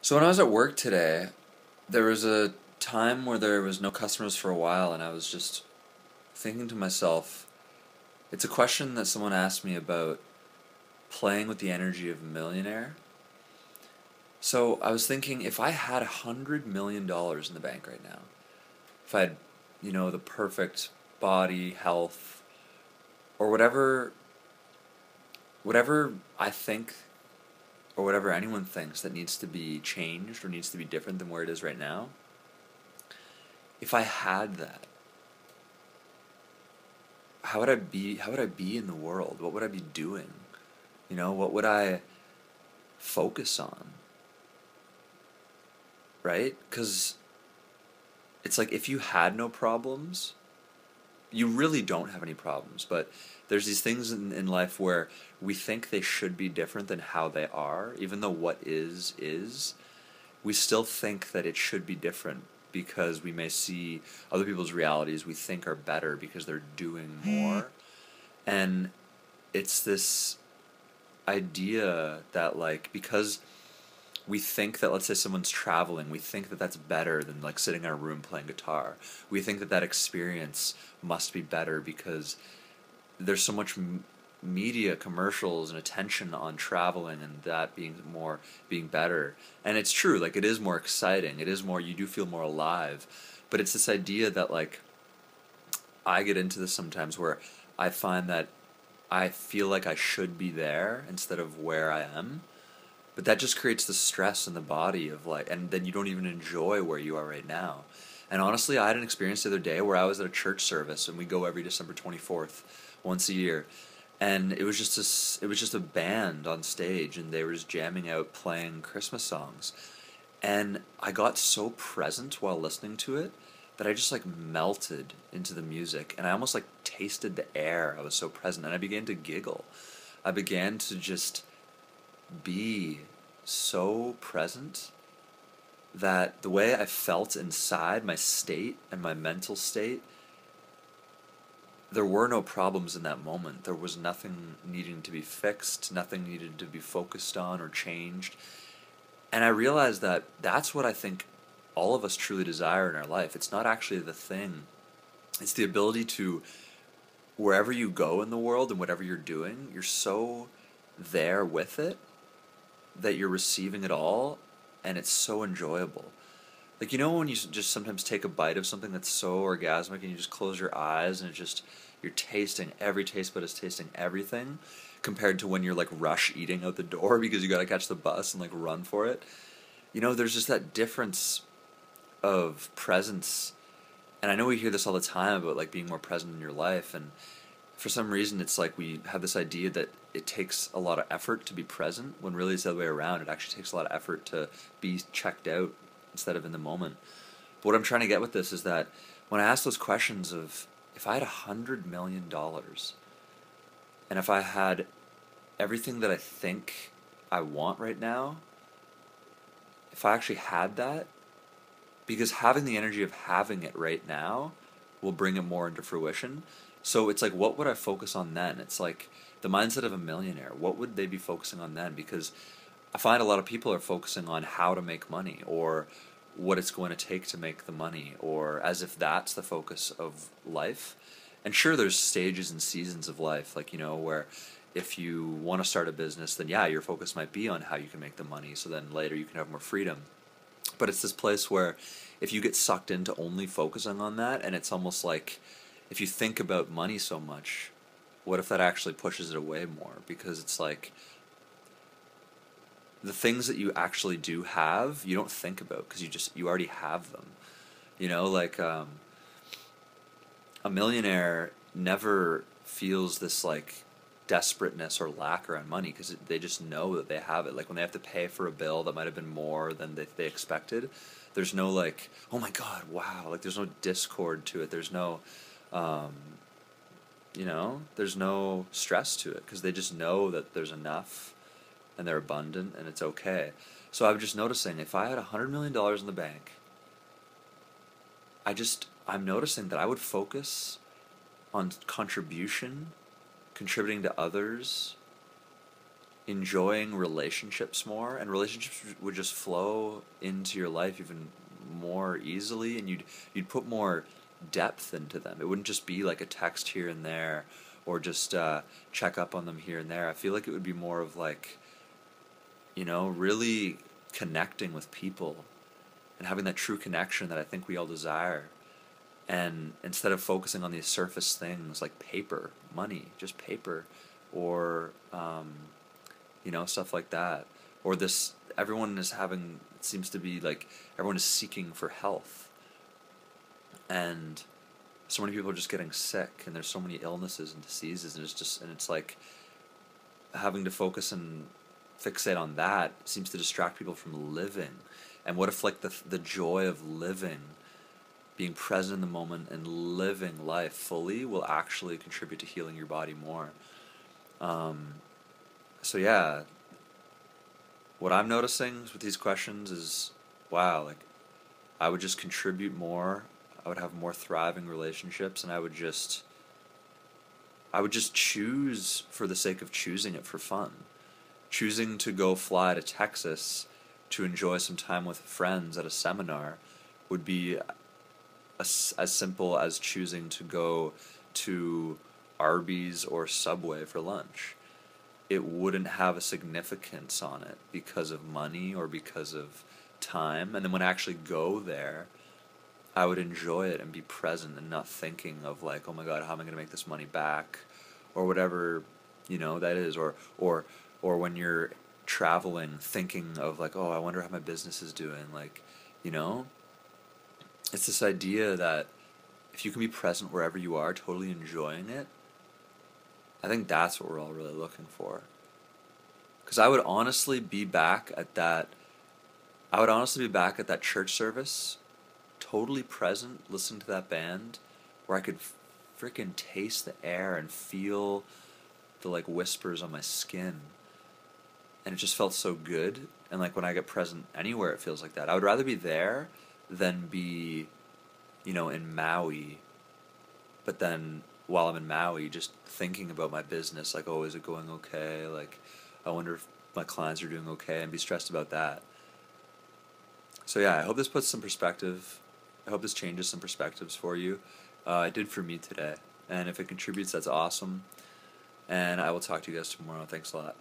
So when I was at work today, there was a time where there was no customers for a while, and I was just thinking to myself, it's a question that someone asked me about playing with the energy of a millionaire. So I was thinking, if I had $100 million in the bank right now, if I had, the perfect body, health, or whatever I think, or whatever anyone thinks that needs to be changed or needs to be different than where it is right now, if I had that, how would I be in the world? What would I be doing? What would I focus on? Right? Because it's like, if you had no problems, you really don't have any problems, but there's these things in life where we think they should be different than how they are, even though what is. We still think that it should be different because we may see other people's realities we think are better because they're doing more. And it's this idea that, like, because we think that, let's say someone's traveling, we think that that's better than like sitting in a room playing guitar. We think that that experience must be better because there's so much media commercials and attention on traveling and that being better. And it's true, like, it is more exciting, it is more, you do feel more alive. But it's this idea that, like, I get into this sometimes where I find that I feel like I should be there instead of where I am. But that just creates the stress in the body of, like, and then you don't even enjoy where you are right now. And honestly, I had an experience the other day where I was at a church service, and we go every December 24th, once a year. And it was just a band on stage, and they were just jamming out, playing Christmas songs. And I got so present while listening to it that I just, like, melted into the music, and I almost, like, tasted the air. I was so present, and I began to giggle. I began to just be so present that the way I felt inside, my state and my mental state, there were no problems in that moment. There was nothing needing to be fixed, nothing needed to be focused on or changed. And I realized that that's what I think all of us truly desire in our life. It's not actually the thing. It's the ability to, wherever you go in the world and whatever you're doing, you're so there with it that you're receiving it all, and it's so enjoyable. Like, when you just sometimes take a bite of something that's so orgasmic and you just close your eyes and you're tasting, every taste bud is tasting everything, compared to when you're, like, rush eating out the door because you gotta catch the bus and, like, run for it. There's just that difference of presence. And I know we hear this all the time about, like, being more present in your life, and for some reason it's like we have this idea that it takes a lot of effort to be present, when really it's the other way around. It actually takes a lot of effort to be checked out instead of in the moment. But what I'm trying to get with this is that when I ask those questions of, if I had $100 million, and if I had everything that I think I want right now, if I actually had that, because having the energy of having it right now will bring it more into fruition. So it's like, what would I focus on then? It's like the mindset of a millionaire. What would they be focusing on then? Because I find a lot of people are focusing on how to make money, or what it's going to take to make the money, or as if that's the focus of life. And sure, there's stages and seasons of life, like, where if you want to start a business, then yeah, your focus might be on how you can make the money, so then later you can have more freedom. But it's this place where if you get sucked into only focusing on that, and it's almost like, if you think about money so much, what if that actually pushes it away more? Because it's like, the things that you actually do have, you don't think about because you already have them. Like, a millionaire never feels this, like, desperateness or lack around money because they just know that they have it. Like, when they have to pay for a bill that might have been more than they expected, there's no, like, oh my god, wow, like, there's no discord to it. There's no there's no stress to it because they just know that there's enough and they're abundant and it's okay. So I'm just noticing, if I had $100 million in the bank, I'm noticing that I would focus on contributing to others, enjoying relationships more, and relationships would just flow into your life even more easily, and you'd put more depth into them. It wouldn't just be like a text here and there, or just check up on them here and there. I feel like it would be more of like, really connecting with people and having that true connection that I think we all desire. And instead of focusing on these surface things like paper, money, just paper, or stuff like that, or this, everyone is having, it seems to be like everyone is seeking for health, and so many people are just getting sick, and there's so many illnesses and diseases, and it's like having to focus and fixate on that seems to distract people from living. And what if like the joy of living, being present in the moment and living life fully, will actually contribute to healing your body more? So yeah, what I'm noticing with these questions is, wow, like I would just contribute more. I would have more thriving relationships, and I would just choose for the sake of choosing it for fun. Choosing to go fly to Texas to enjoy some time with friends at a seminar would be as simple as choosing to go to Arby's or Subway for lunch. It wouldn't have a significance on it because of money or because of time. And then when I actually go there, I would enjoy it and be present and not thinking of like, oh my God, how am I going to make this money back, or whatever, that is, or when you're traveling, thinking of like, oh, I wonder how my business is doing, like, it's this idea that if you can be present wherever you are, totally enjoying it, I think that's what we're all really looking for. Because I would honestly be back at that church service, totally present, listening to that band, where I could freaking taste the air and feel the like whispers on my skin. And it just felt so good. And like when I get present anywhere, it feels like that. I would rather be there than be, in Maui, but then while I'm in Maui, just thinking about my business, like, oh, is it going okay? Like, I wonder if my clients are doing okay, and be stressed about that. So yeah, I hope this puts some perspective. I hope this changes some perspectives for you. It did for me today. And if it contributes, that's awesome. And I will talk to you guys tomorrow. Thanks a lot.